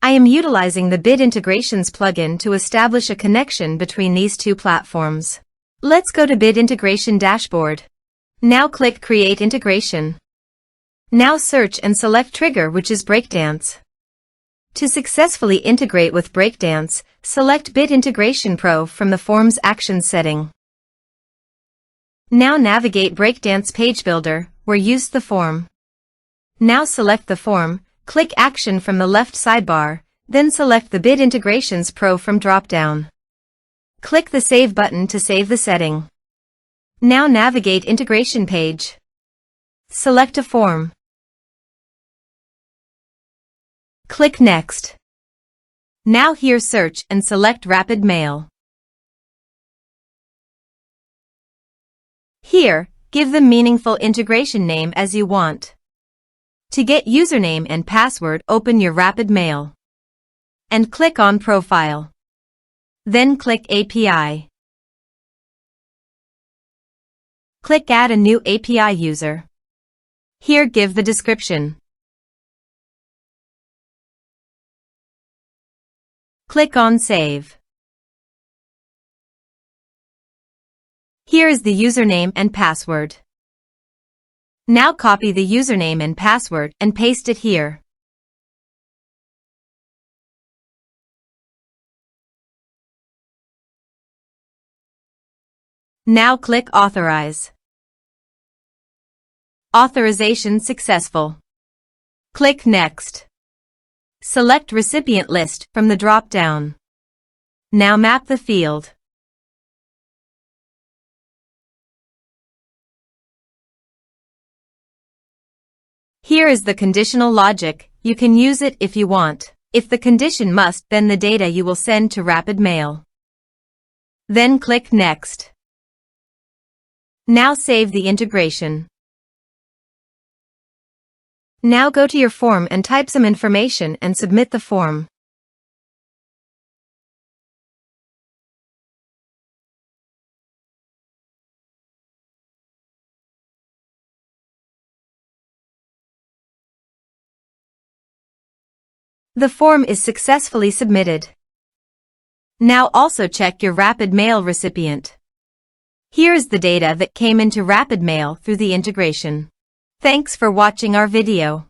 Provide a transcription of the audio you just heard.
I am utilizing the Bit Integrations plugin to establish a connection between these two platforms. Let's go to Bit Integration Dashboard. Now click Create Integration. Now search and select Trigger, which is Breakdance. To successfully integrate with Breakdance, select Bit Integration Pro from the Forms Actions setting. Now navigate Breakdance Page Builder, where use the form. Now select the form, click Action from the left sidebar, then select the Bit Integrations Pro from drop-down. Click the Save button to save the setting. Now navigate Integration Page. Select a form. Click Next. Now here search and select Rapid Mail. Here, give the meaningful integration name as you want. To get username and password, open your Rapid Mail and click on Profile. Then click API. Click Add a new API user. Here give the description. Click on Save. Here is the username and password. Now copy the username and password and paste it here. Now click Authorize. Authorization successful. Click Next. Select Recipient List from the drop-down. Now map the field. Here is the conditional logic. You can use it if you want. If the condition must, then the data you will send to Rapid Mail. Then click Next. Now save the integration. Now go to your form and type some information and submit the form. The form is successfully submitted. Now also check your Rapid Mail recipient. Here is the data that came into Rapid Mail through the integration. Thanks for watching our video.